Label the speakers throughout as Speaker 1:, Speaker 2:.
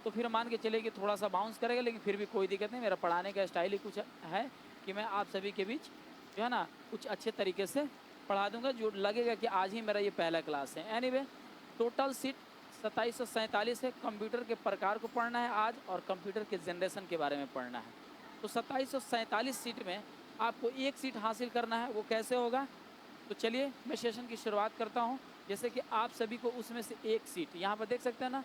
Speaker 1: तो फिर मान के चलिए कि थोड़ा सा बाउंस करेगा, लेकिन फिर भी कोई दिक्कत नहीं। मेरा पढ़ाने का स्टाइल ही कुछ है कि मैं आप सभी के बीच जो है ना कुछ अच्छे तरीके से पढ़ा दूंगा, जो लगेगा कि आज ही मेरा ये पहला क्लास है। एनीवे, टोटल सीट 2747 है। कंप्यूटर के प्रकार को पढ़ना है आज, और कंप्यूटर के जनरेशन के बारे में पढ़ना है। तो 2747 सीट में आपको एक सीट हासिल करना है। वो कैसे होगा? तो चलिए मैं सेशन की शुरुआत करता हूँ। जैसे कि आप सभी को उसमें से एक सीट यहाँ पर देख सकते हैं ना,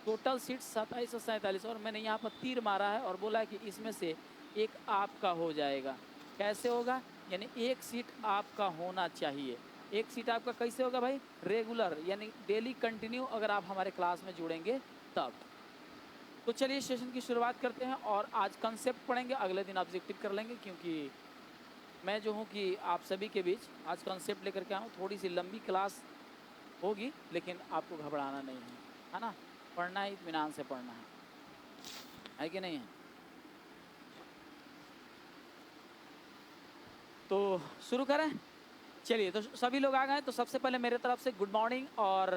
Speaker 1: टोटल सीट 2747, और मैंने यहाँ पर तीर मारा है और बोला है कि इसमें से एक आपका हो जाएगा। कैसे होगा? यानी एक सीट आपका होना चाहिए। एक सीट आपका कैसे होगा भाई? रेगुलर, यानी डेली कंटिन्यू, अगर आप हमारे क्लास में जुड़ेंगे तब। तो चलिए सेशन की शुरुआत करते हैं, और आज कंसेप्ट पढ़ेंगे, अगले दिन ऑब्जेक्टिव कर लेंगे, क्योंकि मैं जो हूँ कि आप सभी के बीच आज कंसेप्ट लेकर के आऊँ। थोड़ी सी लंबी क्लास होगी, लेकिन आपको घबराना नहीं है ना? पढ़ना है, इत्मीनान से पढ़ना है कि नहीं है? तो शुरू करें। चलिए, तो सभी लोग आ गए। तो सबसे पहले मेरे तरफ से गुड मॉर्निंग और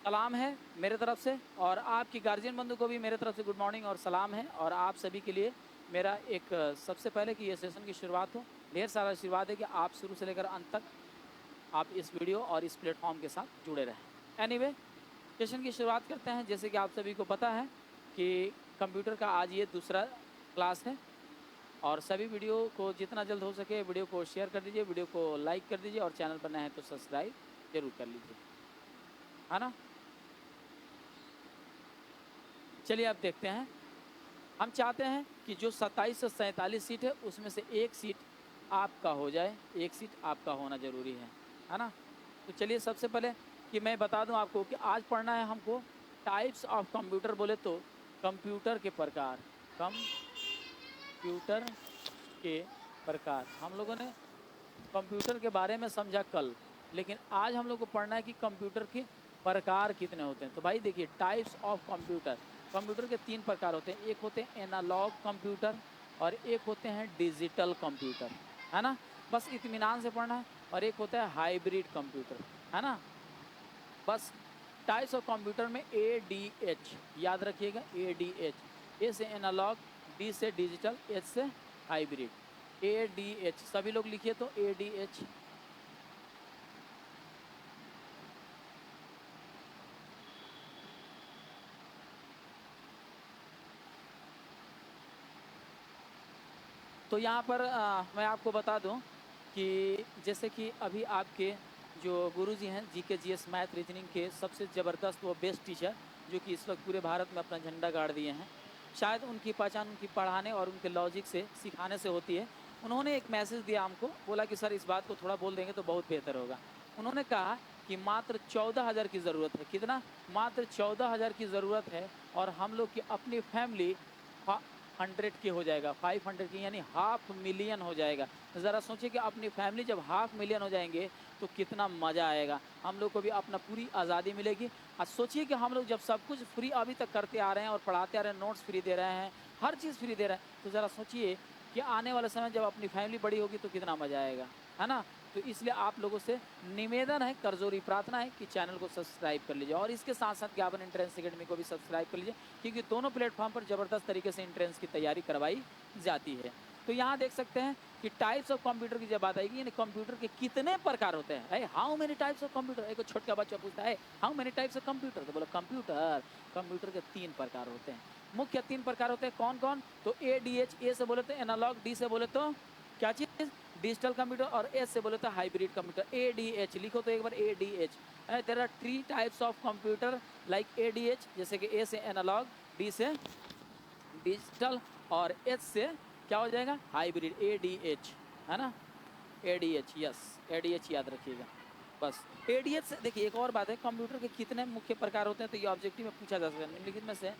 Speaker 1: सलाम है मेरे तरफ से, और आपकी गार्जियन बंधु को भी मेरे तरफ से गुड मॉर्निंग और सलाम है। और आप सभी के लिए मेरा एक सबसे पहले कि ये सेशन की शुरुआत हो, ढेर सारा आशीर्वाद है कि आप शुरू से लेकर अंत तक आप इस वीडियो और इस प्लेटफॉर्म के साथ जुड़े रहें। एनीवे, सेशन की शुरुआत करते हैं। जैसे कि आप सभी को पता है कि कंप्यूटर का आज ये दूसरा क्लास है, और सभी वीडियो को जितना जल्द हो सके वीडियो को शेयर कर दीजिए, वीडियो को लाइक कर दीजिए, और चैनल पर नए हैं तो सब्सक्राइब जरूर कर लीजिए, है ना? चलिए अब देखते हैं। हम चाहते हैं कि जो 27 से 47 सीट है उसमें से एक सीट आपका हो जाए। एक सीट आपका होना ज़रूरी है ना? तो चलिए सबसे पहले कि मैं बता दूं आपको कि आज पढ़ना है हमको टाइप्स ऑफ कंप्यूटर। बोले तो कंप्यूटर के प्रकार, कंप्यूटर के प्रकार। हम लोगों ने कंप्यूटर के बारे में समझा कल, लेकिन आज हम लोग को पढ़ना है कि कंप्यूटर के प्रकार कितने होते हैं। तो भाई देखिए, टाइप्स ऑफ कंप्यूटर, कंप्यूटर के 3 प्रकार होते हैं। एक होते हैं एनालॉग कंप्यूटर, और एक होते हैं डिजिटल कंप्यूटर, है ना? बस इत्मीनान से पढ़ना है। और एक होता है हाइब्रिड कंप्यूटर, है ना? बस टाइप्स ऑफ कंप्यूटर में ADH याद रखिएगा। ADH, ए से एनालॉग, डी से डिजिटल, एच से हाइब्रिड। ADH सभी लोग लिखिए तो ADH। तो यहाँ पर मैं आपको बता दूं कि जैसे कि अभी आपके जो गुरुजी हैं GK GS मैथ रीजनिंग के सबसे ज़बरदस्त वो बेस्ट टीचर, जो कि इस वक्त पूरे भारत में अपना झंडा गाड़ दिए हैं। शायद उनकी पहचान उनकी पढ़ाने और उनके लॉजिक से, सिखाने से होती है। उन्होंने एक मैसेज दिया हमको, बोला कि सर इस बात को थोड़ा बोल देंगे तो बहुत बेहतर होगा। उन्होंने कहा कि मात्र 14,000 की ज़रूरत है। कितना? मात्र 14,000 की ज़रूरत है, और हम लोग की अपनी फैमिली 100 की हो जाएगा, 500 की, यानी 500,000 हो जाएगा। ज़रा सोचिए कि अपनी फैमिली जब 500,000 हो जाएंगे तो कितना मज़ा आएगा। हम लोग को भी अपना पूरी आज़ादी मिलेगी। और सोचिए कि हम लोग जब सब कुछ फ्री अभी तक करते आ रहे हैं और पढ़ाते आ रहे हैं, नोट्स फ्री दे रहे हैं, हर चीज़ फ्री दे रहे हैं, तो ज़रा सोचिए कि आने वाले समय जब अपनी फैमिली बड़ी होगी तो कितना मज़ा आएगा, है ना? तो इसलिए आप लोगों से निवेदन है, करजोरी प्रार्थना है कि चैनल को सब्सक्राइब कर लीजिए, और इसके साथ साथ ज्ञापन एंट्रेंस एकेडमी को भी सब्सक्राइब कर लीजिए, क्योंकि दोनों प्लेटफॉर्म पर ज़बरदस्त तरीके से एंट्रेंस की तैयारी करवाई जाती है। तो यहाँ देख सकते हैं कि टाइप्स ऑफ कंप्यूटर की जब बात आएगी, यानी कंप्यूटर के कितने प्रकार होते हैं। How many types of computer? एक छोटा बच्चा पूछता है how many types of computer, तो बोलो कंप्यूटर के 3 प्रकार होते हैं। मुख्य 3 प्रकार होते हैं। कौन कौन? तो ADH, ए से बोले तो एनालॉग, डी से बोले तो क्या चीज़? डिजिटल कंप्यूटर, और एस से बोले तो हाइब्रिड कंप्यूटर। ADH लिखो तो एक बार, ADH। There are 3 types of computer like ADH, जैसे कि ए से एनालॉग, डी से डिजिटल, और एच से क्या हो जाएगा? हाइब्रिड। ADH, है ना? ADH, यस, ADH याद रखिएगा। बस ADH से देखिए एक और बात है, कंप्यूटर के कितने मुख्य प्रकार होते हैं, तो ये ऑब्जेक्टिव में पूछा जा सकता है। निम्नलिखित में से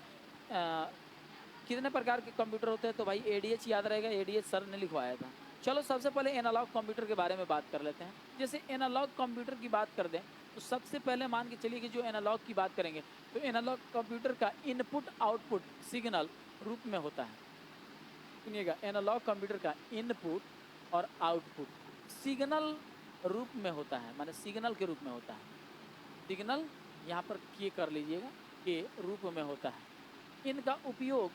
Speaker 1: कितने प्रकार के कंप्यूटर होते हैं? तो भाई ADH याद रहेगा। ADH सर ने लिखवाया था। चलो सबसे पहले एनालॉग कंप्यूटर के बारे में बात कर लेते हैं। जैसे एनालॉग कंप्यूटर की बात कर दें तो सबसे पहले मान के चलिए कि जो एनालॉग की बात करेंगे तो एनालॉग कंप्यूटर का इनपुट आउटपुट सिग्नल रूप में होता है। सुनिएगा, एनालॉग कंप्यूटर का इनपुट और आउटपुट सिग्नल रूप में होता है, माने सिग्नल के रूप में होता है। सिग्नल यहाँ पर के कर लीजिएगा, के रूप में होता है। इनका उपयोग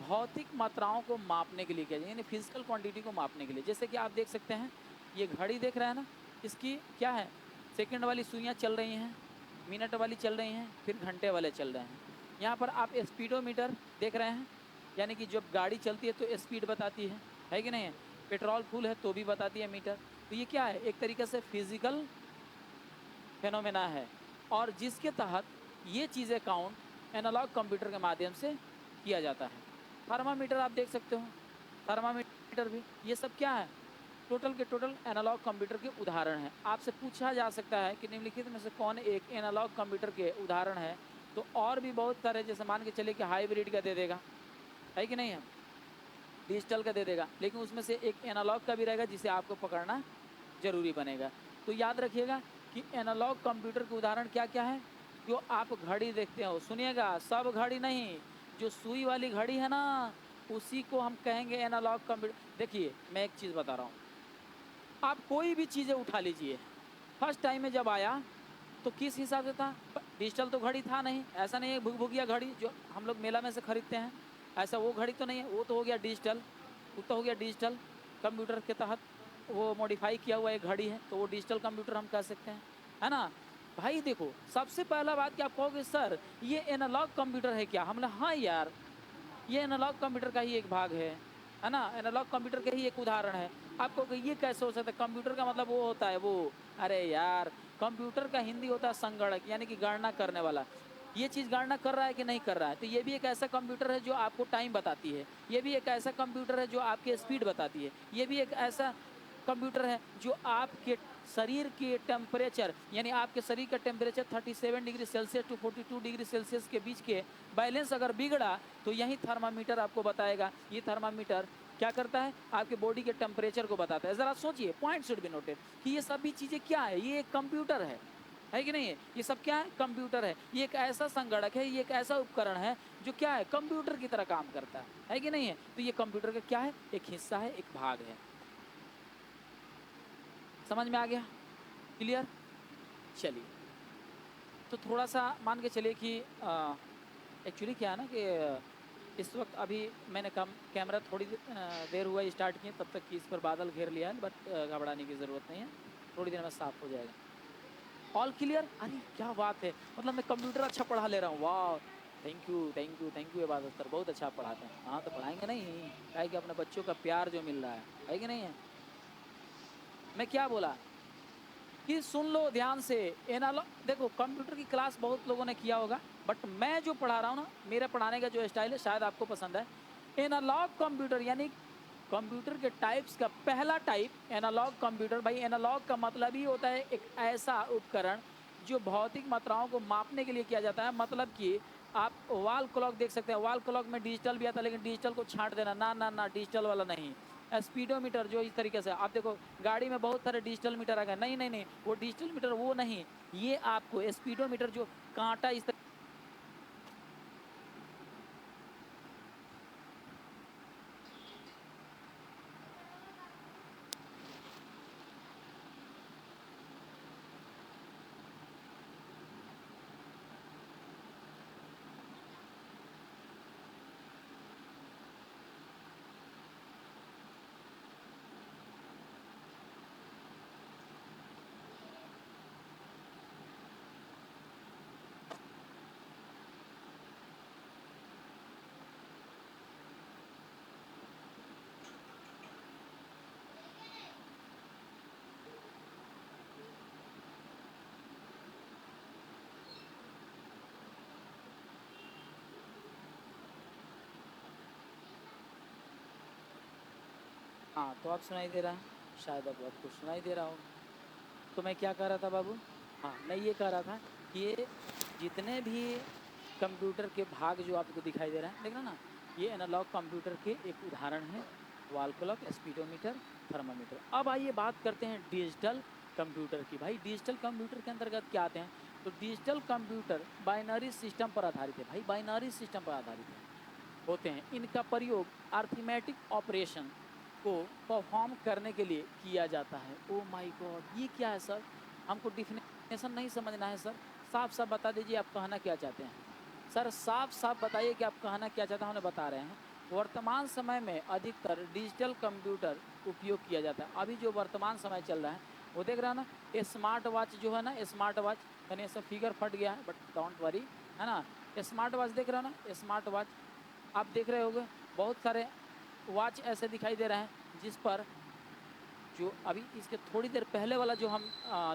Speaker 1: भौतिक मात्राओं को मापने के लिए किया जाए, यानी फिजिकल क्वांटिटी को मापने के लिए। जैसे कि आप देख सकते हैं, ये घड़ी देख रहे हैं ना, इसकी क्या है, सेकंड वाली सुइयाँ चल रही हैं, मिनट वाली चल रही हैं, फिर घंटे वाले चल रहे हैं। यहाँ पर आप स्पीडोमीटर देख रहे हैं, यानी कि जब गाड़ी चलती है तो स्पीड बताती है कि नहीं है। पेट्रोल फुल है तो भी बताती है मीटर। तो ये क्या है, एक तरीके से फिजिकल फेनोमेना है, और जिसके तहत ये चीज़ें काउंट एनालॉग कंप्यूटर के माध्यम से किया जाता है। थर्मामीटर आप देख सकते हो, थर्मामीटर भी, ये सब क्या है, टोटल के टोटल एनालॉग कंप्यूटर के उदाहरण हैं। आपसे पूछा जा सकता है कि निम्नलिखित में से कौन एक एनालॉग कंप्यूटर के उदाहरण है, तो और भी बहुत सारे, जैसे मान के चलिए कि हाइब्रिड का दे देगा, है कि नहीं है, डिजिटल का दे देगा, लेकिन उसमें से एक एनालॉग का भी रहेगा जिसे आपको पकड़ना जरूरी बनेगा। तो याद रखिएगा कि एनालॉग कंप्यूटर के उदाहरण क्या क्या है। जो आप घड़ी देखते हो, सुनिएगा, सब घड़ी नहीं, जो सुई वाली घड़ी है ना, उसी को हम कहेंगे एनालॉग कंप्यूटर। देखिए मैं एक चीज़ बता रहा हूँ, आप कोई भी चीज़ें उठा लीजिए, फर्स्ट टाइम में जब आया तो किस हिसाब से था, डिजिटल तो घड़ी था नहीं, ऐसा नहीं है भुगभुगिया घड़ी जो हम लोग मेला में से खरीदते हैं, ऐसा वो घड़ी तो नहीं है, वो तो हो गया डिजिटल, वो तो हो गया डिजिटल कंप्यूटर के तहत वो मॉडिफाई किया हुआ एक घड़ी है, तो वो डिजिटल कंप्यूटर हम कह सकते हैं, है ना। भाई देखो, सबसे पहला बात कि आप कहोगे सर ये एनालॉग कंप्यूटर है क्या, हमने हाँ यार, ये एनालॉग कंप्यूटर का ही एक भाग है ना, एनालॉग कंप्यूटर का ही एक उदाहरण है। आपको ये कैसे हो सकता है, कंप्यूटर का मतलब वो होता है वो, अरे यार कंप्यूटर का हिंदी होता है संगणक, यानी कि गणना करने वाला। ये चीज़ गणना कर रहा है कि नहीं कर रहा है, तो ये भी एक ऐसा कंप्यूटर है जो आपको टाइम बताती है, ये भी एक ऐसा कंप्यूटर है जो आपके स्पीड बताती है, ये भी एक ऐसा कंप्यूटर है जो आपके शरीर के टेम्परेचर, यानी आपके शरीर का टेम्परेचर 37 डिग्री सेल्सियस टू 42 डिग्री सेल्सियस के बीच के बैलेंस अगर बिगड़ा तो यही थर्मामीटर आपको बताएगा। ये थर्मामीटर क्या करता है, आपके बॉडी के टेम्परेचर को बताता है। ज़रा सोचिए, पॉइंट शुड बी नोटेड कि ये सभी चीज़ें क्या है, ये एक कंप्यूटर है कि नहीं है, ये सब क्या है, कंप्यूटर है। ये एक ऐसा संगणक है, ये एक ऐसा उपकरण है जो क्या है, कंप्यूटर की तरह काम करता है कि नहीं है। तो ये कंप्यूटर का क्या है, एक हिस्सा है, एक भाग है। समझ में आ गया, क्लियर। चलिए, तो थोड़ा सा मान के चलिए कि एक्चुअली क्या है ना कि इस वक्त अभी मैंने कैमरा थोड़ी देर हुआ स्टार्ट किए, तब तक कि इस पर बादल घेर लिया है, बट घबराने की ज़रूरत नहीं है, थोड़ी देर में साफ हो जाएगा। ऑल क्लियर, अरे क्या बात है, मतलब मैं कंप्यूटर अच्छा पढ़ा ले रहा हूँ, वाह, thank you thank you thank you इबादत सर, बहुत अच्छा पढ़ाते हैं। हाँ तो पढ़ाएंगे नहीं, क्या है कि अपने बच्चों का प्यार जो मिल रहा है कि नहीं है। मैं क्या बोला कि सुन लो ध्यान से, एनालॉग, देखो कंप्यूटर की क्लास बहुत लोगों ने किया होगा, बट मैं जो पढ़ा रहा हूँ ना, मेरा पढ़ाने का जो स्टाइल है शायद आपको पसंद है। एनालॉग कंप्यूटर यानी कंप्यूटर के टाइप्स का पहला टाइप एनालॉग कंप्यूटर। भाई एनालॉग का मतलब ही होता है एक ऐसा उपकरण जो भौतिक मात्राओं को मापने के लिए किया जाता है। मतलब कि आप वॉल क्लॉक देख सकते हैं, वॉल क्लॉक में डिजिटल भी आता है, लेकिन डिजिटल को छांट देना, ना ना ना, डिजिटल वाला नहीं। स्पीडोमीटर जो इस तरीके से आप देखो, गाड़ी में बहुत सारे डिजिटल मीटर आ गए, नहीं नहीं नहीं, वो डिजिटल मीटर वो नहीं, ये आपको स्पीडोमीटर जो कांटा इस हाँ, तो आप सुनाई दे रहा है, शायद अब आपको सुनाई दे रहा हो। तो मैं क्या कह रहा था बाबू, हाँ मैं ये कह रहा था कि ये जितने भी कंप्यूटर के भाग जो आपको दिखाई दे रहे हैं, देखना ना, ये एनालॉग कंप्यूटर के एक उदाहरण है, वॉल क्लॉक, स्पीडोमीटर, थर्मामीटर। अब आइए बात करते हैं डिजिटल कंप्यूटर की। भाई डिजिटल कंप्यूटर के अंतर्गत क्या आते हैं, तो डिजिटल कंप्यूटर बाइनरी सिस्टम पर आधारित है। भाई बाइनरी सिस्टम पर आधारित है होते हैं, इनका प्रयोग अर्थमेटिक ऑपरेशन को परफॉर्म करने के लिए किया जाता है। ओ माय गॉड, ये क्या है सर, हमको डिफिनेशन नहीं समझना है सर, साफ साफ बता दीजिए आप कहना क्या चाहते हैं। सर साफ साफ बताइए कि आप कहना क्या चाहते हैं, हमने बता रहे हैं। वर्तमान समय में अधिकतर डिजिटल कंप्यूटर उपयोग किया जाता है। अभी जो वर्तमान समय चल रहा है वो देख रहा है ना, ये स्मार्ट वॉच जो है ना, स्मार्ट वॉच यानी सब फिगर फट गया है बट डोंट वरी, है ना। स्मार्ट वॉच देख रहे हो ना, स्मार्ट वॉच आप देख रहे होंगे, बहुत सारे वॉच ऐसे दिखाई दे रहे हैं जिस पर जो अभी इसके थोड़ी देर पहले वाला जो हम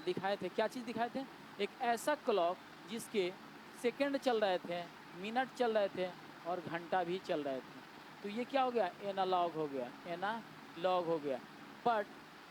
Speaker 1: दिखाए थे, क्या चीज़ दिखाए थे, एक ऐसा क्लॉक जिसके सेकंड चल रहे थे, मिनट चल रहे थे और घंटा भी चल रहे थे। तो ये क्या हो गया, एनालॉग हो गया, एनालॉग हो गया। बट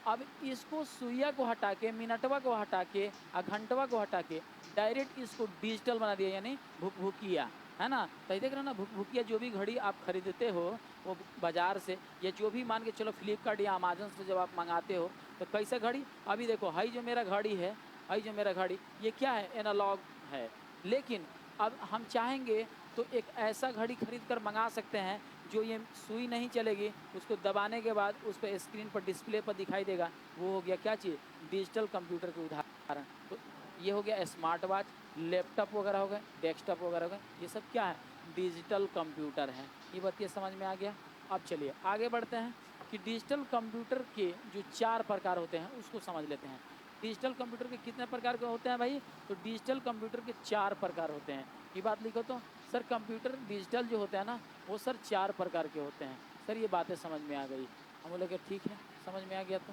Speaker 1: अब इसको सुइया को हटा के, मिनटवा को हटा के और घंटवा को हटा के डायरेक्ट इसको डिजिटल बना दिया, यानी भुकभुकिया, है ना। तो देख रहे हो ना, भुकभुकिया जो भी घड़ी आप खरीदते हो वो बाज़ार से, या जो भी मान के चलो फ्लिपकार्ट या अमेजन से जब आप मंगाते हो तो कैसे घड़ी, अभी देखो हाई जो मेरा घड़ी है, हाई जो मेरा घड़ी, ये क्या है, एनालॉग है। लेकिन अब हम चाहेंगे तो एक ऐसा घड़ी खरीद कर मंगा सकते हैं जो ये सुई नहीं चलेगी, उसको दबाने के बाद उस पर स्क्रीन पर डिस्प्ले पर दिखाई देगा। वो हो गया क्या चीज़, डिजिटल कंप्यूटर के उदाहरण। तो ये हो गया स्मार्ट वॉच, लैपटॉप वगैरह हो गए, डेस्कटॉप वगैरह हो गए, ये सब क्या है, डिजिटल कंप्यूटर है। ये बात ये समझ में आ गया। अब चलिए आगे बढ़ते हैं कि डिजिटल कंप्यूटर के जो 4 प्रकार होते हैं उसको समझ लेते हैं। डिजिटल कंप्यूटर के कितने प्रकार के होते हैं भाई, तो डिजिटल कंप्यूटर के 4 प्रकार होते हैं। ये बात लिखो तो सर, कंप्यूटर डिजिटल जो होता है ना वो सर 4 प्रकार के होते हैं। सर ये बातें समझ में आ गई, हम बोले कि ठीक है समझ में आ गया। तो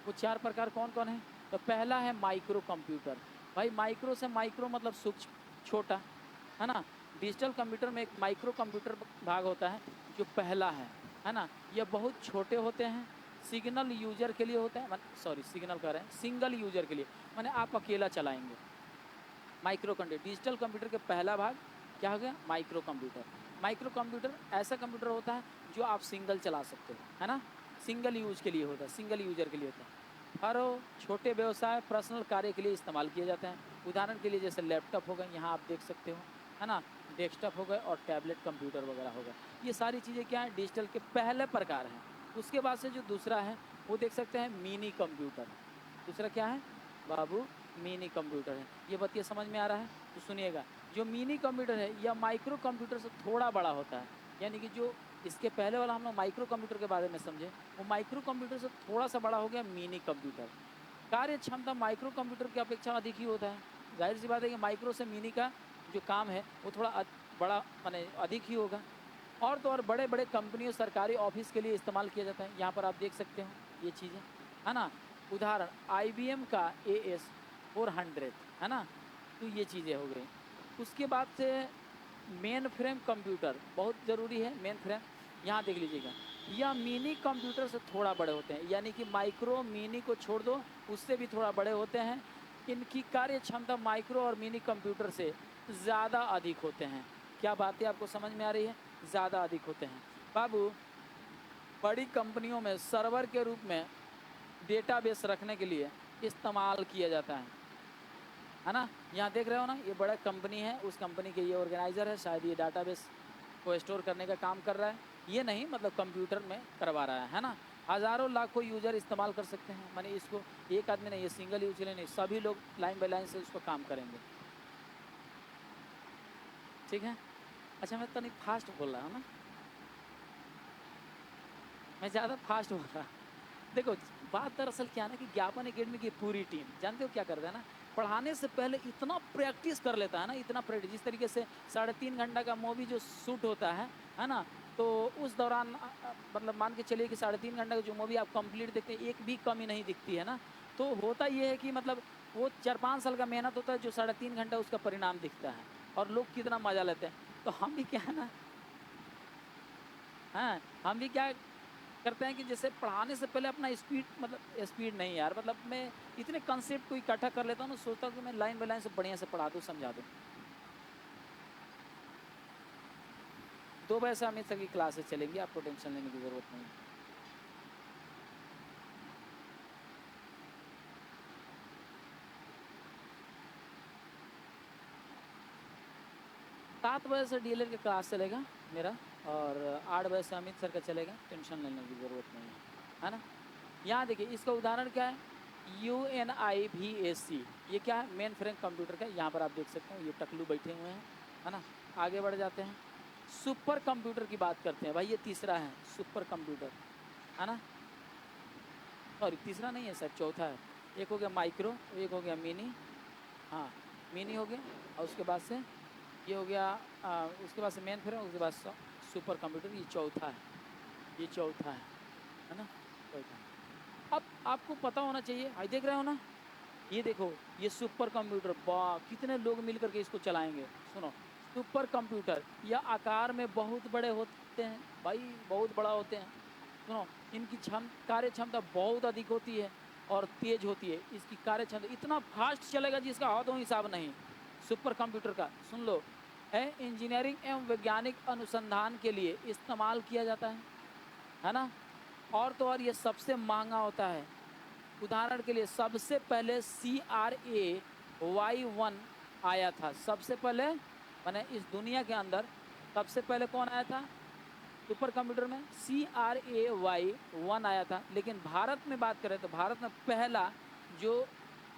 Speaker 1: वो 4 प्रकार कौन कौन है, तो पहला है माइक्रो कंप्यूटर। भाई माइक्रो से माइक्रो मतलब सूक्ष्म, छोटा, है ना। डिजिटल कंप्यूटर में एक माइक्रो कंप्यूटर भाग होता है जो पहला है ना। ये बहुत छोटे होते हैं, सिग्नल यूजर के लिए होता है, सॉरी सिग्नल कह रहे हैं, सिंगल यूजर के लिए, माने आप अकेला चलाएंगे। माइक्रो कंप्यूटर, डिजिटल कंप्यूटर के पहला भाग क्या हो गया, माइक्रो कंप्यूटर। माइक्रो कंप्यूटर ऐसा कंप्यूटर होता है जो आप सिंगल चला सकते हो, है ना, सिंगल यूज के लिए होता है, सिंगल यूजर के लिए होता है। हर छोटे व्यवसाय, पर्सनल कार्य के लिए इस्तेमाल किए जाते हैं। उदाहरण के लिए जैसे लैपटॉप हो गए, यहाँ आप देख सकते हो, है ना, डेस्कटॉप हो गए और टैबलेट कंप्यूटर वगैरह हो गए। ये सारी चीज़ें क्या है, डिजिटल के पहले प्रकार हैं। उसके बाद से जो दूसरा है वो देख सकते हैं मिनी कंप्यूटर। दूसरा क्या है बाबू, मिनी कंप्यूटर है। ये बात ये समझ में आ रहा है, तो सुनिएगा। जो मिनी कंप्यूटर है या माइक्रो कंप्यूटर से थोड़ा बड़ा होता है, यानी कि जो इसके पहले वाला हम लोग माइक्रो कंप्यूटर के बारे में समझे, वो माइक्रो कंप्यूटर से थोड़ा सा बड़ा हो गया मिनी कंप्यूटर। कार्य क्षमता माइक्रो कंप्यूटर की अपेक्षा अधिक ही होता है। जाहिर सी बात है कि माइक्रो से मिनी का जो काम है वो थोड़ा बड़ा माने अधिक ही होगा। और तो और बड़े बड़े कंपनियों, सरकारी ऑफिस के लिए इस्तेमाल किया जाता है। यहाँ पर आप देख सकते हो ये चीज़ें, है ना। उदाहरण IBM का AS400, है ना। तो ये चीज़ें हो गई। उसके बाद से मेन फ्रेम कंप्यूटर बहुत ज़रूरी है। मेन फ्रेम यहाँ देख लीजिएगा, यह मिनी कंप्यूटर से थोड़ा बड़े होते हैं, यानी कि माइक्रो मिनी को छोड़ दो, उससे भी थोड़ा बड़े होते हैं। इनकी कार्य क्षमता माइक्रो और मिनी कंप्यूटर से ज़्यादा अधिक होते हैं। क्या बातें आपको समझ में आ रही है, ज़्यादा अधिक होते हैं बाबू। बड़ी कंपनियों में सर्वर के रूप में डेटाबेस रखने के लिए इस्तेमाल किया जाता है ना। यहाँ देख रहे हो ना, ये बड़ा कंपनी है, उस कंपनी के ये ऑर्गेनाइज़र है, शायद ये डाटाबेस को स्टोर करने का काम कर रहा है। ये नहीं मतलब कंप्यूटर में करवा रहा है ना। हज़ारों लाखों यूज़र इस्तेमाल कर सकते हैं, माने इसको एक आदमी नहीं, ये सिंगल यूज के लिए नहीं, सभी लोग लाइन बाई लाइन से उसको काम करेंगे। ठीक है। अच्छा मैं तो नहीं फास्ट बोल रहा हूँ ना, मैं ज़्यादा फास्ट बोल रहा। देखो बात दरअसल क्या है ना कि ज्ञापन एकेडमी की पूरी टीम जानते हो क्या करता है ना, पढ़ाने से पहले इतना प्रैक्टिस कर लेता है ना, इतना प्रैक्टिस। जिस तरीके से 3.5 घंटा का मूवी जो शूट होता है ना, तो उस दौरान मतलब मान के चलिए कि 3.5 घंटा का जो मूवी आप कंप्लीट देखते हैं, एक भी कमी नहीं दिखती है ना। तो होता ये है कि मतलब वो 4-5 साल का मेहनत होता है, जो 3.5 घंटा उसका परिणाम दिखता है, और लोग कितना मजा लेते हैं। तो हम भी क्या है ना, हाँ हम भी क्या करते हैं कि जैसे पढ़ाने से पहले अपना स्पीड, मतलब स्पीड नहीं यार, मतलब मैं इतने कंसेप्ट को इकट्ठा कर लेता हूँ ना, सोचता हूँ कि मैं लाइन बाई लाइन से बढ़िया से पढ़ा दूँ, समझा दूँ। 2 बजे से अमित सर की क्लासेस चलेंगी, आपको टेंशन लेने की ज़रूरत नहीं। 7 बजे से DLL का क्लास चलेगा मेरा, और 8 बजे से अमित सर का चलेगा, टेंशन लेने की ज़रूरत नहीं है ना। यहाँ देखिए इसका उदाहरण क्या है, UNIVAC, ये क्या है, मेन फ्रेम कंप्यूटर का। यहाँ पर आप देख सकते हो ये टकलू बैठे हुए हैं, है ना। आगे बढ़ जाते हैं, सुपर कंप्यूटर की बात करते हैं भाई। ये तीसरा है सुपर कंप्यूटर, है ना, सॉरी तीसरा नहीं है सर, चौथा है। एक हो गया माइक्रो, एक हो गया मिनी, हाँ मिनी हो गया, और उसके बाद से ये हो गया उसके बाद से मेन फ्रेम, उसके बाद सुपर कंप्यूटर, ये चौथा है, ये चौथा है ना, चौथा। अब आपको पता होना चाहिए, आई देख रहे हो ना, ये देखो ये सुपर कंप्यूटर, वाह कितने लोग मिलकर के इसको चलाएंगे। सुनो, सुपर कंप्यूटर यह आकार में बहुत बड़े होते हैं भाई, बहुत बड़ा होते हैं। सुनो, इनकी कार्य क्षमता बहुत अधिक होती है और तेज होती है। इसकी कार्य क्षमता इतना फास्ट चलेगा जिसका हद हिसाब नहीं सुपर कंप्यूटर का। सुन लो, है इंजीनियरिंग एवं वैज्ञानिक अनुसंधान के लिए इस्तेमाल किया जाता है ना, और तो और ये सबसे महंगा होता है। उदाहरण के लिए सबसे पहले CRAY1 आया था, सबसे पहले मैंने इस दुनिया के अंदर सबसे पहले कौन आया था सुपर कंप्यूटर में, CRAY1 आया था। लेकिन भारत में बात करें तो भारत में पहला जो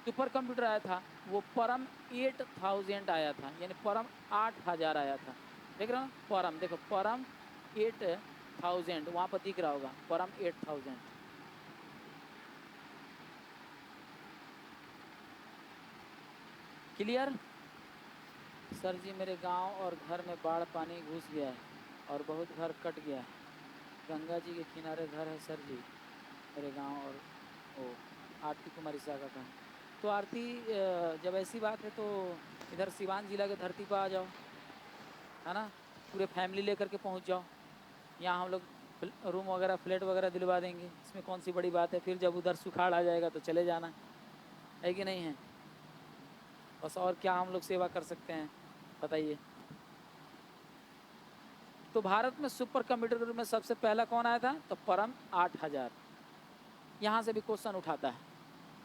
Speaker 1: सुपर कंप्यूटर आया था वो परम 8000 आया था, यानी परम 8000 आया था। देख रहे हो परम, देखो परम 8000 वहाँ पर दिख रहा होगा, परम 8000। क्लियर? सर जी मेरे गांव और घर में बाढ़ पानी घुस गया है और बहुत घर कट गया है। गंगा जी के किनारे घर है सर जी मेरे गांव। और ओ आरती कुमारी सागा का। तो आरती जब ऐसी बात है तो इधर सिवान जिला के धरती पर आ जाओ, है ना, पूरे फैमिली लेकर के पहुंच जाओ। यहाँ हम लोग रूम वगैरह फ्लैट वगैरह दिलवा देंगे, इसमें कौन सी बड़ी बात है। फिर जब उधर सुखाड़ आ जाएगा तो चले जाना, है कि नहीं है। बस और क्या हम लोग सेवा कर सकते हैं बताइए। तो भारत में सुपर कंप्यूटर में सबसे पहला कौन आया था, तो परम 8000। यहाँ से भी क्वेश्चन उठाता है।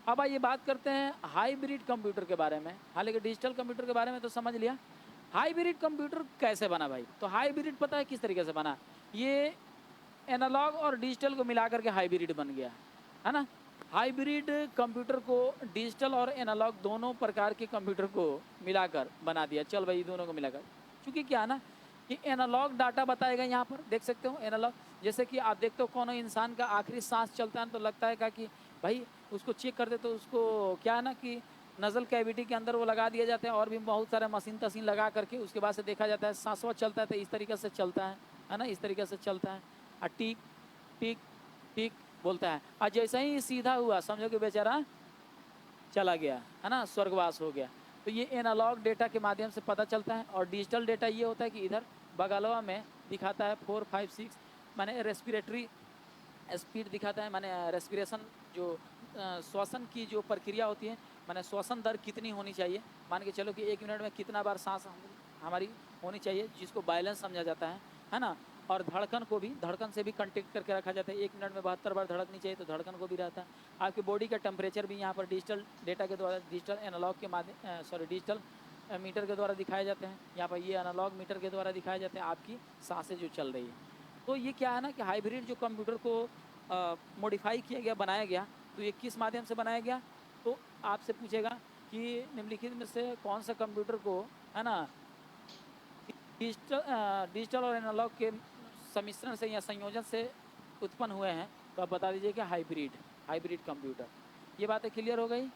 Speaker 1: अब आइए बात करते हैं हाइब्रिड कंप्यूटर के बारे में। हालांकि डिजिटल कंप्यूटर के बारे में तो समझ लिया, हाइब्रिड कंप्यूटर कैसे बना भाई। तो हाइब्रिड पता है किस तरीके से बना, ये एनालॉग और डिजिटल को मिलाकर के हाइब्रिड बन गया, है ना। हाइब्रिड कंप्यूटर को डिजिटल और एनालॉग दोनों प्रकार के कंप्यूटर को मिलाकर बना दिया। चल भाई दोनों को मिलाकर, क्योंकि क्या है ना कि एनालॉग डाटा बताएगा, यहाँ पर देख सकते हो एनालॉग, जैसे कि आप देखते हो कौन इंसान का आखिरी सांस चलता है तो लगता है कि भाई उसको चेक करते तो उसको क्या है ना कि नज़ल कैविटी के अंदर वो लगा दिए जाते हैं और भी बहुत सारे मशीन तशीन लगा करके उसके बाद से देखा जाता है सांसवा चलता है तो इस तरीके से चलता है ना, इस तरीके से चलता है और टिक टिक टिक बोलता है। और जैसे ही सीधा हुआ समझो कि बेचारा चला गया, है ना, स्वर्गवास हो गया। तो ये एनालॉग डेटा के माध्यम से पता चलता है। और डिजिटल डेटा ये होता है कि इधर बगलवा में दिखाता है 4 5 6 माने रेस्पिरेटरी स्पीड दिखाता है, माने रेस्पिरेशन जो श्वसन की जो प्रक्रिया होती है, माने श्वसन दर कितनी होनी चाहिए। मान के चलो कि 1 मिनट में कितना बार सांस हमारी होनी चाहिए, जिसको बैलेंस समझा जाता है ना। और धड़कन को भी, धड़कन से भी कंटेक्ट करके रखा जाता है। 1 मिनट में 72 बार धड़कनी चाहिए तो धड़कन को भी रहता है। आपके बॉडी का टेम्परेचर भी यहाँ पर डिजिटल डेटा के द्वारा, डिजिटल एनालॉग के माध्यम सॉरी डिजिटल मीटर के द्वारा दिखाए जाते हैं। यहाँ पर ये एनालॉग मीटर के द्वारा दिखाए जाते हैं आपकी सांसें जो चल रही है। तो ये क्या है ना कि हाइब्रिड जो कंप्यूटर को मॉडिफाई किया गया, बनाया गया, तो ये किस माध्यम से बनाया गया। तो आपसे पूछेगा कि निम्नलिखित में से कौन सा कंप्यूटर को, है ना, डिजिटल और एनालॉग के सम्मिश्रण से या संयोजन से उत्पन्न हुए हैं, तो आप बता दीजिए कि हाइब्रिड कंप्यूटर। ये बातें क्लियर हो गई।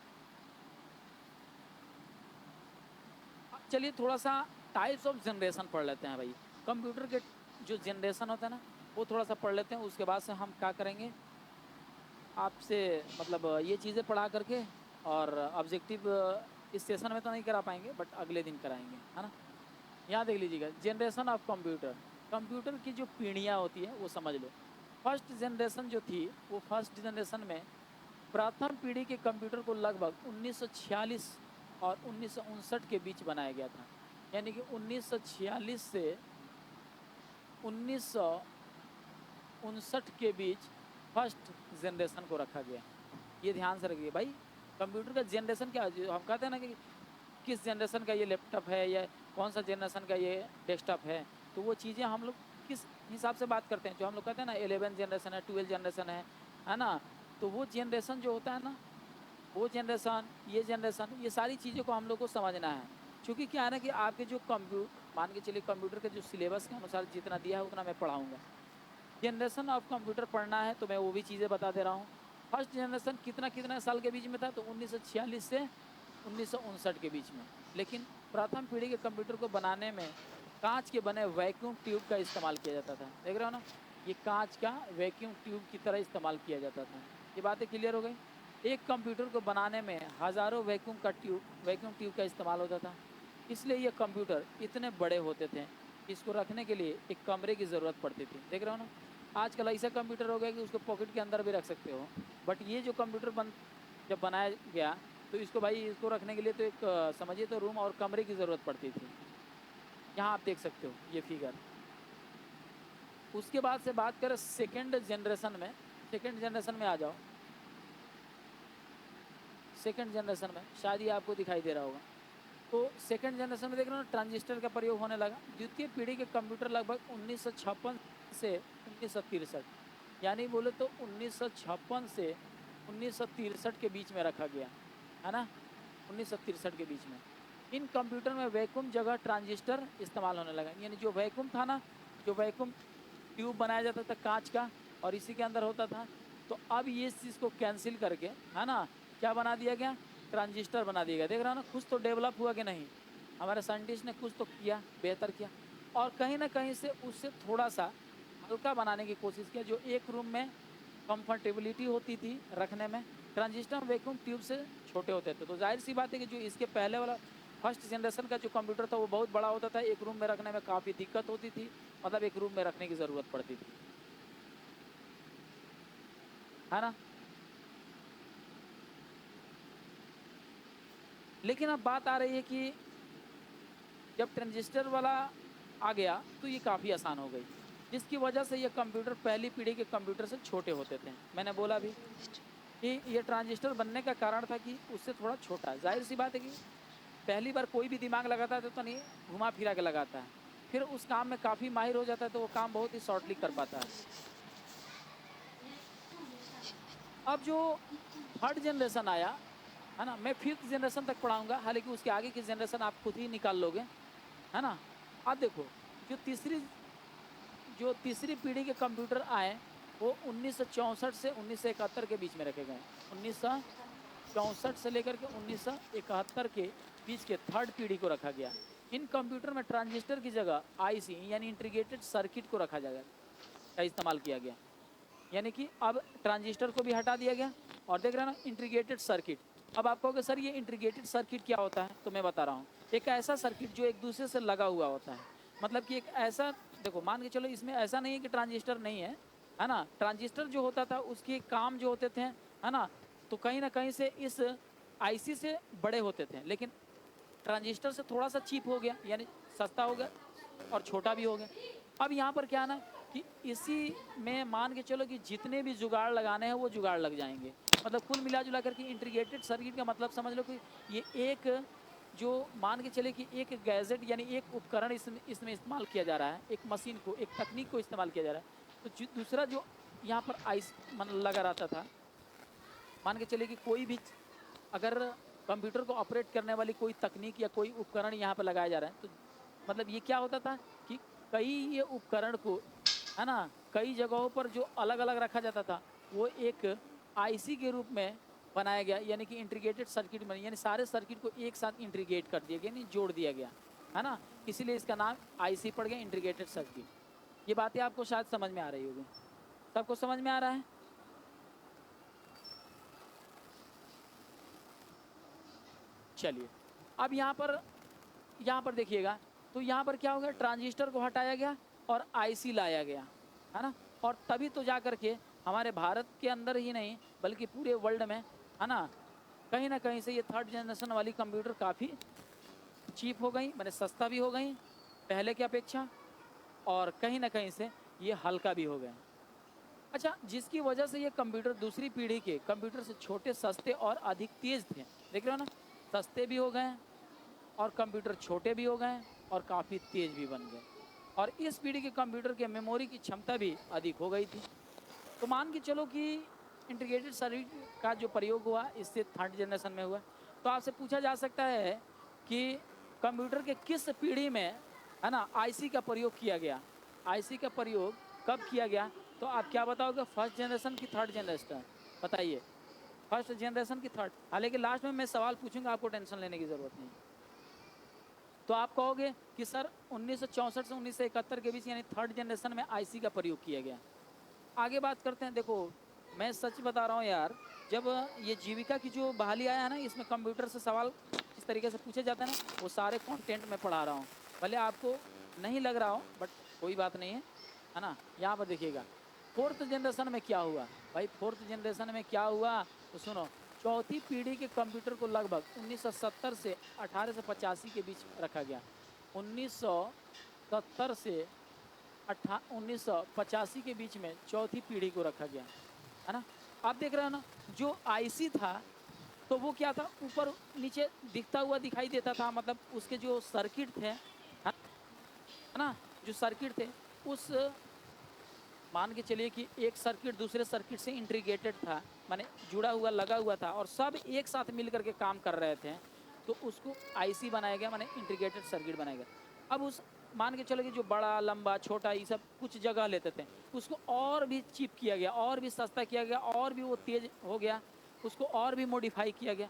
Speaker 1: चलिए थोड़ा सा टाइप्स ऑफ जनरेशन पढ़ लेते हैं भाई। कंप्यूटर के जो जनरेशन होता है ना वो थोड़ा सा पढ़ लेते हैं। उसके बाद से हम क्या करेंगे आपसे, मतलब ये चीज़ें पढ़ा करके, और ऑब्जेक्टिव इस सेशन में तो नहीं करा पाएंगे बट अगले दिन कराएंगे, है ना। यहाँ देख लीजिएगा, जनरेशन ऑफ कंप्यूटर, कंप्यूटर की जो पीढ़ियाँ होती है वो समझ लो। फर्स्ट जनरेशन जो थी वो फर्स्ट जनरेशन में प्रथम पीढ़ी के कंप्यूटर को लगभग 1946 और 1959 के बीच बनाया गया था। यानी कि 1946 से 1959 के बीच फर्स्ट जनरेशन को रखा गया। ये ध्यान से रखिए भाई, कंप्यूटर का जनरेशन क्या, जो हम कहते हैं ना कि किस जनरेशन का ये लैपटॉप है या कौन सा जनरेशन का ये डेस्कटॉप है, तो वो चीज़ें हम लोग किस हिसाब से बात करते हैं। जो हम लोग कहते हैं ना 11 जनरेशन है, 12 जनरेशन है ना, तो वो जनरेशन जो होता है ना, वो जनरेशन, ये जनरेशन, ये सारी चीज़ों को हम लोग को समझना है। क्योंकि क्या है ना कि आपके जो मान के चलिए कंप्यूटर के जो सिलेबस के अनुसार जितना दिया है उतना मैं पढ़ाऊँगा। जनरेशन ऑफ कंप्यूटर पढ़ना है तो मैं वो भी चीज़ें बता दे रहा हूँ। फर्स्ट जनरेशन कितना साल के बीच में था, तो 1946 से 1959 के बीच में। लेकिन प्रथम पीढ़ी के कंप्यूटर को बनाने में कांच के बने वैक्यूम ट्यूब का इस्तेमाल किया जाता था। देख रहे हो ना, ये कांच का वैक्यूम ट्यूब की तरह इस्तेमाल किया जाता था। ये बातें क्लियर हो गई। एक कंप्यूटर को बनाने में हज़ारों वैक्यूम ट्यूब का इस्तेमाल होता था। इसलिए ये कंप्यूटर इतने बड़े होते थे, इसको रखने के लिए एक कमरे की ज़रूरत पड़ती थी। देख रहे हो ना, आजकल ऐसा कंप्यूटर हो गया कि उसको पॉकेट के अंदर भी रख सकते हो। बट ये जो कंप्यूटर जब बनाया गया, तो इसको भाई इसको रखने के लिए तो एक समझिए तो रूम और कमरे की ज़रूरत पड़ती थी। यहाँ आप देख सकते हो ये फिगर। उसके बाद से बात करें सेकेंड जनरेशन में आ जाओ। सेकेंड जनरेशन में शायद ये आपको दिखाई दे रहा होगा। तो सेकेंड जनरेशन में देख रहे हो ना, ट्रांजिस्टर का प्रयोग होने लगा। द्वितीय पीढ़ी के कंप्यूटर लगभग 1956 से 1963, यानी बोले तो 1956 से 1963 के बीच में रखा गया है ना, 1963 के बीच में। इन कंप्यूटर में वैक्यूम जगह ट्रांजिस्टर इस्तेमाल होने लगा। यानी जो वैक्यूम था ना, जो वैक्यूम ट्यूब बनाया जाता था कांच का और इसी के अंदर होता था, तो अब ये इस चीज़ को कैंसिल करके है ना क्या बना दिया गया, ट्रांजिस्टर बना दिया गया। देख रहा हो ना, कुछ तो डेवलप हुआ कि नहीं, हमारे साइंटिस्ट ने कुछ तो किया, बेहतर किया। और कहीं ना कहीं से उससे थोड़ा सा हल्का बनाने की कोशिश किया। जो एक रूम में कंफर्टेबिलिटी होती थी रखने में, ट्रांजिस्टर वैक्यूम ट्यूब से छोटे होते थे। तो जाहिर सी बात है कि जो इसके पहले वाला फर्स्ट जनरेशन का जो कंप्यूटर था वो बहुत बड़ा होता था, एक रूम में रखने में काफ़ी दिक्कत होती थी, मतलब एक रूम में रखने की ज़रूरत पड़ती थी, है ना। लेकिन अब बात आ रही है कि जब ट्रांजिस्टर वाला आ गया तो ये काफ़ी आसान हो गई, जिसकी वजह से ये कंप्यूटर पहली पीढ़ी के कंप्यूटर से छोटे होते थे। मैंने बोला भी कि ये ट्रांजिस्टर बनने का कारण था कि उससे थोड़ा छोटा है। जाहिर सी बात है कि पहली बार कोई भी दिमाग लगाता है तो नहीं घुमा फिरा के लगाता है, फिर उस काम में काफ़ी माहिर हो जाता है, तो वो काम बहुत ही शॉर्टली कर पाता है। अब जो थर्ड जनरेशन आया है ना, मैं फिफ्थ जनरेशन तक पढ़ाऊंगा, हालांकि उसके आगे की जनरेशन आप खुद ही निकाल लोगे, है ना। अब देखो, जो तीसरी पीढ़ी के कंप्यूटर आए वो 1964 से 1971 के बीच में रखे गए। 1964 से लेकर के 1971 के बीच के थर्ड पीढ़ी को रखा गया। इन कंप्यूटर में ट्रांजिस्टर की जगह आईसी यानी इंटीग्रेटेड सर्किट को रखा जाएगा का इस्तेमाल किया गया। यानी कि अब ट्रांजिस्टर को भी हटा दिया गया और देख रहे हैं ना इंटीग्रेटेड सर्किट। अब आप कहोगे सर ये इंटीग्रेटेड सर्किट क्या होता है, तो मैं बता रहा हूँ। एक ऐसा सर्किट जो एक दूसरे से लगा हुआ होता है, मतलब कि एक ऐसा, देखो मान के चलो इसमें ऐसा नहीं है कि ट्रांजिस्टर नहीं है ना। ट्रांजिस्टर जो होता था उसके काम जो होते थे है ना, तो कहीं ना कहीं से इस आईसी से बड़े होते थे, लेकिन ट्रांजिस्टर से थोड़ा सा चीप हो गया, यानी सस्ता हो गया और छोटा भी हो गया। अब यहाँ पर क्या ना कि इसी में मान के चलो कि जितने भी जुगाड़ लगाने हैं वो जुगाड़ लग जाएंगे। मतलब कुल मिला जुला करके इंटीग्रेटेड सर्किट का मतलब समझ लो कि ये एक जो मान के चले कि एक गैजेट यानी एक उपकरण इसमें इस्तेमाल किया जा रहा है, एक मशीन को, एक तकनीक को इस्तेमाल किया जा रहा है। तो दूसरा जो यहाँ पर आइस मन लगा रहता था, मान के चले कि कोई भी अगर कंप्यूटर को ऑपरेट करने वाली कोई तकनीक या कोई उपकरण यहाँ पर लगाया जा रहा है, तो मतलब ये क्या होता था कि कई ये उपकरण को है ना कई जगहों पर जो अलग अलग रखा जाता था वो एक आईसी के रूप में बनाया गया, यानी कि इंटीग्रेटेड सर्किट बनी, यानी सारे सर्किट को एक साथ इंटीग्रेट कर दिया गया, यानी जोड़ दिया गया, है ना। इसीलिए इसका नाम आईसी पड़ गया, इंटीग्रेटेड सर्किट। ये बातें आपको शायद समझ में आ रही होगी, सबको समझ में आ रहा है। चलिए अब यहाँ पर देखिएगा, तो यहाँ पर क्या हो गया, ट्रांजिस्टर को हटाया गया और आईसी लाया गया, है ना। और तभी तो जा करके हमारे भारत के अंदर ही नहीं बल्कि पूरे वर्ल्ड में, है ना कहीं से ये थर्ड जनरेशन वाली कंप्यूटर काफ़ी चीप हो गई, मैंने सस्ता भी हो गई पहले की अपेक्षा, और कहीं ना कहीं से ये हल्का भी हो गए। अच्छा, जिसकी वजह से ये कंप्यूटर दूसरी पीढ़ी के कंप्यूटर से छोटे, सस्ते और अधिक तेज थे। देख रहे हो ना, सस्ते भी हो गए और कंप्यूटर छोटे भी हो गए और काफ़ी तेज भी बन गए। और इस पीढ़ी के कंप्यूटर के मेमोरी की क्षमता भी अधिक हो गई थी। तो मान के चलो कि इंटीग्रेटेड सर्किट का जो प्रयोग हुआ इससे थर्ड जनरेशन में हुआ। तो आपसे पूछा जा सकता है कि कंप्यूटर के किस पीढ़ी में, है ना, आईसी का प्रयोग किया गया। आईसी का प्रयोग कब किया गया? तो आप क्या बताओगे, फर्स्ट जनरेशन की थर्ड जनरेशन? बताइए, फर्स्ट जनरेशन की थर्ड। हालांकि लास्ट में मैं सवाल पूछूंगा, आपको टेंशन लेने की जरूरत नहीं। तो आप कहोगे कि सर 1964 से 1971 के बीच यानी थर्ड जनरेशन में आईसी का प्रयोग किया गया। आगे बात करते हैं। देखो मैं सच बता रहा हूँ यार, जब ये जीविका की जो बहाली आया है ना, इसमें कंप्यूटर से सवाल इस तरीके से पूछे जाते हैं ना, वो सारे कंटेंट में पढ़ा रहा हूँ। भले आपको नहीं लग रहा हो बट कोई बात नहीं है ना। यहाँ पर देखिएगा फोर्थ जनरेशन में क्या हुआ। भाई फोर्थ जनरेशन में क्या हुआ तो सुनो, चौथी पीढ़ी के कंप्यूटर को लगभग 1970 से 1885 के बीच रखा गया। 1970 से 1985 के बीच में चौथी पीढ़ी को रखा गया, है ना। आप देख रहे हो ना, जो आईसी था तो वो क्या था, ऊपर नीचे दिखता हुआ दिखाई देता था, मतलब उसके जो सर्किट थे, है ना, जो सर्किट थे उस, मान के चलिए कि एक सर्किट दूसरे सर्किट से इंटीग्रेटेड था, माने जुड़ा हुआ लगा हुआ था और सब एक साथ मिल करके काम कर रहे थे, तो उसको आईसी बनाया गया, माने इंटीग्रेटेड सर्किट बनाया गया। अब उस, मान के चलो कि जो बड़ा लंबा छोटा ये सब कुछ जगह लेते थे, उसको और भी चिप किया गया, और भी सस्ता किया गया, और भी वो तेज हो गया, उसको और भी मॉडिफाई किया गया।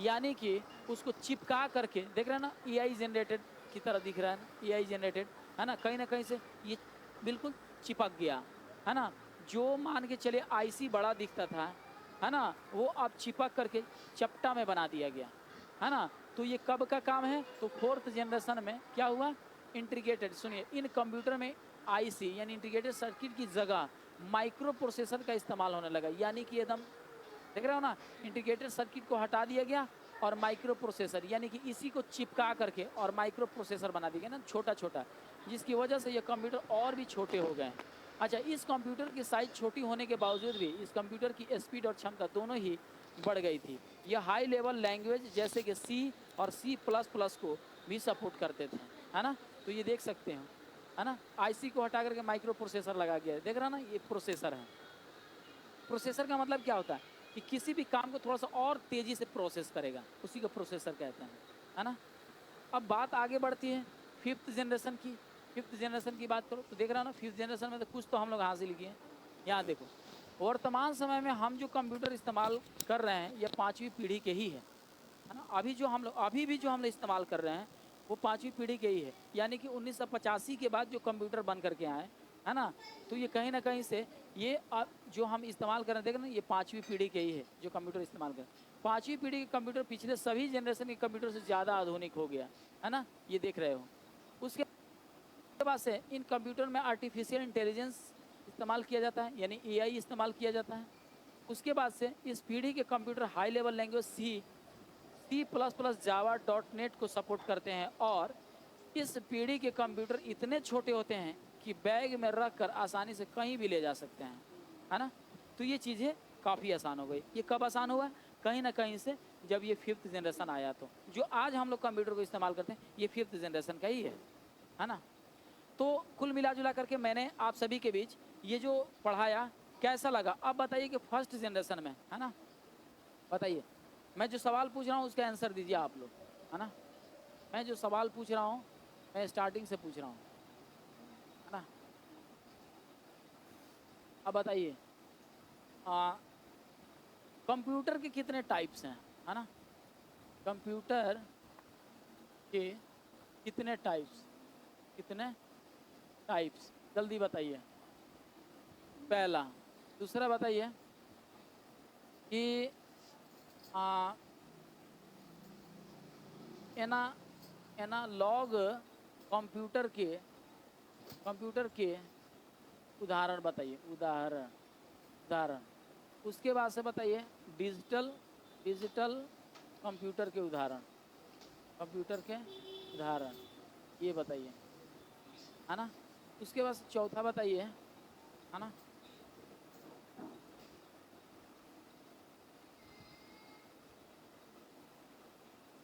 Speaker 1: यानी कि उसको चिपका करके, देख रहे हैं ना, एआई जनरेटेड की तरह दिख रहा है ना, एआई जनरेटेड, है ना, कहीं ना कहीं से ये बिल्कुल चिपक गया, है ना। जो मान के चले आईसी बड़ा दिखता था, है ना, वो अब चिपक करके चपटा में बना दिया गया, है ना। तो ये कब का काम है? तो फोर्थ जनरेशन में क्या हुआ, इंटीग्रेटेड। सुनिए, इन कंप्यूटर में आईसी यानी इंटीग्रेटेड सर्किट की जगह माइक्रो प्रोसेसर का इस्तेमाल होने लगा। यानी कि एकदम देख रहे हो ना, इंटीग्रेटेड सर्किट को हटा दिया गया और माइक्रो प्रोसेसर यानी कि इसी को चिपका करके और माइक्रो प्रोसेसर बना दिया गया ना, छोटा छोटा, जिसकी वजह से ये कंप्यूटर और भी छोटे हो गए। अच्छा, इस कंप्यूटर की साइज छोटी होने के बावजूद भी इस कंप्यूटर की स्पीड और क्षमता दोनों ही बढ़ गई थी। यह हाई लेवल लैंग्वेज जैसे कि सी और C++ को भी सपोर्ट करते थे, है ना। तो ये देख सकते हो, है ना, आईसी को हटा करके माइक्रो प्रोसेसर लगा गया, देख रहा ना, ये प्रोसेसर है। प्रोसेसर का मतलब क्या होता है कि किसी भी काम को थोड़ा सा और तेजी से प्रोसेस करेगा, उसी को प्रोसेसर कहते हैं, है ना। अब बात आगे बढ़ती है फिफ्थ जनरेशन की। फिफ्थ जनरेशन की बात करो तो देख रहा ना, फिफ्थ जनरेशन में तो कुछ तो हम लोग हासिल किए हैं। यहाँ देखो, वर्तमान समय में हम जो कंप्यूटर इस्तेमाल कर रहे हैं ये पाँचवीं पीढ़ी के ही है ना। अभी भी जो हम लोग इस्तेमाल कर रहे हैं वो पाँचवीं पीढ़ी के ही है। यानी कि 1985 के बाद जो कंप्यूटर बन करके आए, है ना, तो ये कहीं ना कहीं से ये जो हम इस्तेमाल कर रहे हैं, देख रहे हैं, ये पाँचवीं पीढ़ी के ही है जो कंप्यूटर इस्तेमाल कर। पाँचवीं पीढ़ी के कंप्यूटर पिछले सभी जनरेशन के कंप्यूटर से ज़्यादा आधुनिक हो गया, है ना, ये देख रहे हो। उसके बाद से इन कंप्यूटर में आर्टिफिशियल इंटेलिजेंस इस्तेमाल किया जाता है, यानी एआई इस्तेमाल किया जाता है। उसके बाद से इस पीढ़ी के computer high level language C++, जावा, .NET को सपोर्ट करते हैं और इस पीढ़ी के कंप्यूटर इतने छोटे होते हैं कि बैग में रख कर आसानी से कहीं भी ले जा सकते हैं, है ना। तो ये चीज़ें काफ़ी आसान हो गई। ये कब आसान हुआ? कहीं ना कहीं से जब ये फिफ्थ जनरेशन आया, तो जो आज हम लोग कंप्यूटर को इस्तेमाल करते हैं ये फिफ्थ जनरेशन का ही है ना। तो कुल मिला जुला करके मैंने आप सभी के बीच ये जो पढ़ाया कैसा लगा? अब बताइए कि फर्स्ट जनरेशन में, है ना, बताइए, मैं जो सवाल पूछ रहा हूँ उसका आंसर दीजिए आप लोग, है ना। मैं जो सवाल पूछ रहा हूँ मैं स्टार्टिंग से पूछ रहा हूँ, है ना। अब बताइए, कंप्यूटर के कितने टाइप्स हैं, है ना। कंप्यूटर के कितने टाइप्स जल्दी बताइए। पहला। दूसरा बताइए कि एनालॉग कंप्यूटर के उदाहरण बताइए। उदाहरण। उसके बाद से बताइए डिजिटल कंप्यूटर के उदाहरण। ये बताइए, है ना। उसके बाद चौथा बताइए, है ना।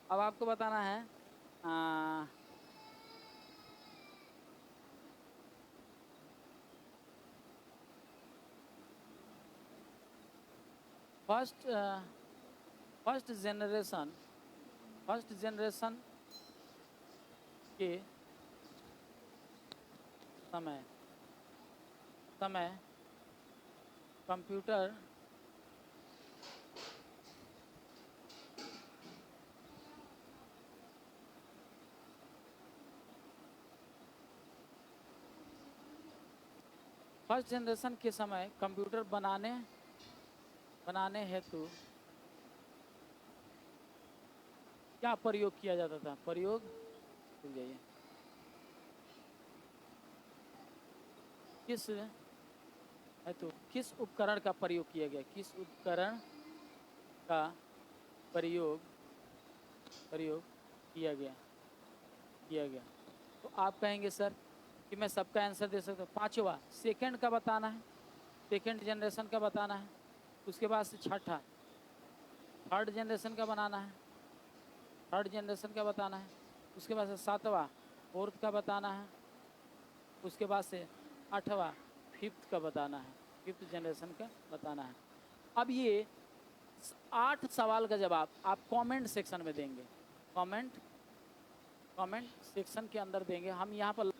Speaker 1: अब आपको बताना है फर्स्ट जनरेशन के समय समय कंप्यूटर फर्स्ट जनरेशन के समय कंप्यूटर बनाने हेतु क्या प्रयोग किया जाता था? प्रयोग भूल जाइए। किस हेतु किस उपकरण का प्रयोग किया गया? किस उपकरण का प्रयोग किया गया? तो आप कहेंगे सर कि मैं सबका आंसर दे सकता हूँ। पांचवा सेकंड का बताना है, सेकंड जनरेशन का बताना है। उसके बाद से छठा थर्ड जनरेशन का बनाना है, थर्ड जनरेशन का बताना है। उसके बाद से सातवां फोर्थ का बताना है। उसके बाद से आठवां फिफ्थ का बताना है, फिफ्थ जनरेशन का बताना है। अब ये 8 सवाल का जवाब आप कमेंट सेक्शन में देंगे, कमेंट सेक्शन के अंदर देंगे। हम यहाँ पर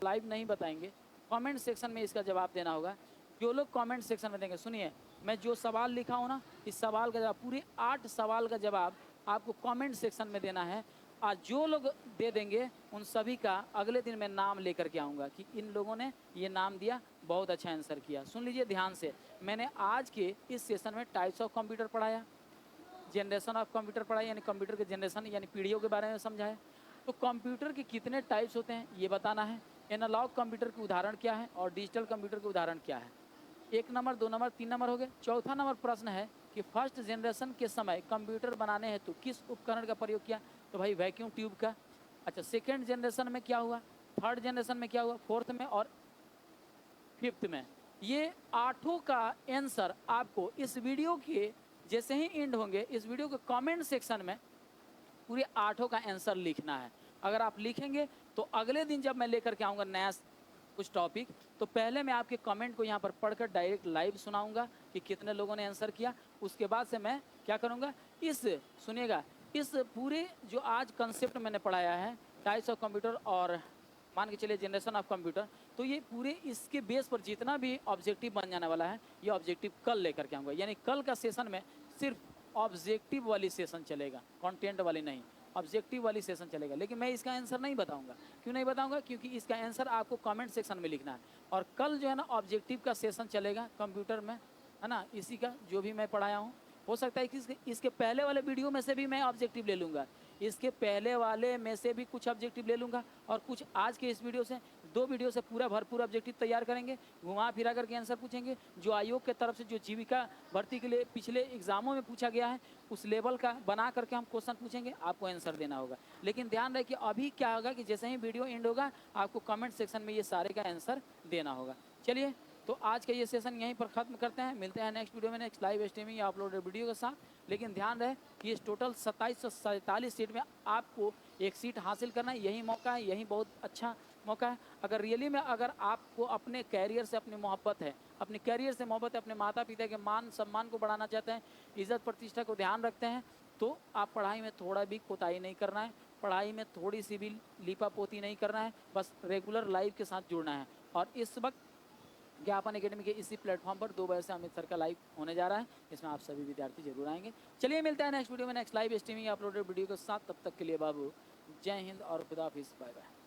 Speaker 1: लाइव नहीं बताएंगे, कमेंट सेक्शन में इसका जवाब देना होगा। जो लोग कमेंट सेक्शन में देंगे, सुनिए मैं जो सवाल लिखा हूँ ना, इस सवाल का जवाब पूरे 8 सवाल का जवाब आपको कमेंट सेक्शन में देना है। और जो लोग दे देंगे उन सभी का अगले दिन मैं नाम लेकर के आऊँगा कि इन लोगों ने ये नाम दिया, बहुत अच्छा आंसर किया। सुन लीजिए ध्यान से, मैंने आज के इस सेशन में टाइप्स ऑफ कंप्यूटर पढ़ाया, जनरेशन ऑफ कंप्यूटर पढ़ाया, यानी कंप्यूटर के जनरेशन यानी पीढ़ियों के बारे में समझाया। तो कंप्यूटर के कितने टाइप्स होते हैं ये बताना है, एनालॉग कंप्यूटर के उदाहरण क्या है और डिजिटल कंप्यूटर के उदाहरण क्या है। 1 नंबर 2 नंबर 3 नंबर हो गए। चौथा नंबर प्रश्न है कि फर्स्ट जनरेशन के समय कंप्यूटर बनाने हेतु किस उपकरण का प्रयोग किया? तो भाई वैक्यूम ट्यूब का। अच्छा, सेकेंड जनरेशन में क्या हुआ, थर्ड जनरेशन में क्या हुआ, फोर्थ में और फिफ्थ में। ये आठों का आंसर आपको इस वीडियो के जैसे ही एंड होंगे, इस वीडियो के कमेंट सेक्शन में पूरे आठों का आंसर लिखना है। अगर आप लिखेंगे तो अगले दिन जब मैं लेकर के आऊँगा नया कुछ टॉपिक, तो पहले मैं आपके कमेंट को यहाँ पर पढ़कर डायरेक्ट लाइव सुनाऊंगा कि कितने लोगों ने आंसर किया। उसके बाद से मैं क्या करूँगा, सुनिएगा, इस पूरे जो आज कंसेप्ट मैंने पढ़ाया है टाइप्स ऑफ कंप्यूटर और मान के चलिए जनरेशन ऑफ कंप्यूटर, तो ये पूरे इसके बेस पर जितना भी ऑब्जेक्टिव बन जाने वाला है, ये ऑब्जेक्टिव कल लेकर के आऊँगा। यानी कल का सेशन में सिर्फ ऑब्जेक्टिव वाली सेशन चलेगा, कंटेंट वाली नहीं, ऑब्जेक्टिव वाली सेशन चलेगा। लेकिन मैं इसका आंसर नहीं बताऊंगा। क्यों नहीं बताऊंगा? क्योंकि इसका आंसर आपको कमेंट सेक्शन में लिखना है। और कल जो है ना ऑब्जेक्टिव का सेशन चलेगा कंप्यूटर में, है ना, इसी का जो भी मैं पढ़ाया हूँ। हो सकता है कि इसके पहले वाले वीडियो में से भी मैं ऑब्जेक्टिव ले लूँगा, इसके पहले वाले में से भी कुछ ऑब्जेक्टिव ले लूँगा, और कुछ आज के इस वीडियो से, 2 वीडियो से पूरा भरपूर ऑब्जेक्टिव तैयार करेंगे, घुमा फिरा करके आंसर पूछेंगे। जो आयोग के तरफ से जो जीविका भर्ती के लिए पिछले एग्जामों में पूछा गया है, उस लेवल का बना करके हम क्वेश्चन पूछेंगे, आपको आंसर देना होगा। लेकिन ध्यान रहे कि अभी क्या होगा कि जैसे ही वीडियो एंड होगा, आपको कमेंट सेक्शन में ये सारे का आंसर देना होगा। चलिए, तो आज का ये सेशन यहीं पर खत्म करते हैं। मिलते हैं नेक्स्ट वीडियो में, नेक्स्ट लाइव स्ट्रीमिंग या अपलोडेड वीडियो के साथ। लेकिन ध्यान रहे कि इस टोटल 2747 सीट में आपको एक सीट हासिल करना है। यही मौका है, यही बहुत अच्छा मौका है। अगर रियली में अगर आपको अपने कैरियर से अपनी मोहब्बत है, अपने कैरियर से मोहब्बत है, अपने माता पिता के मान सम्मान को बढ़ाना चाहते हैं, इज्जत प्रतिष्ठा को ध्यान रखते हैं, तो आप पढ़ाई में थोड़ा भी कोताही नहीं करना है, पढ़ाई में थोड़ी सी भी लीपापोती नहीं करना है, बस रेगुलर लाइव के साथ जुड़ना है। और इस वक्त ज्ञापन एकेडमी के इसी प्लेटफॉर्म पर 2 बजे से अमित सर का लाइव होने जा रहा है, इसमें आप सभी विद्यार्थी जरूर आएंगे। चलिए, मिलते हैं नेक्स्ट वीडियो में, next live streaming uploaded video के साथ। तब तक के लिए बाबू, जय हिंद और खुदा हाफिज़, बाय बाय।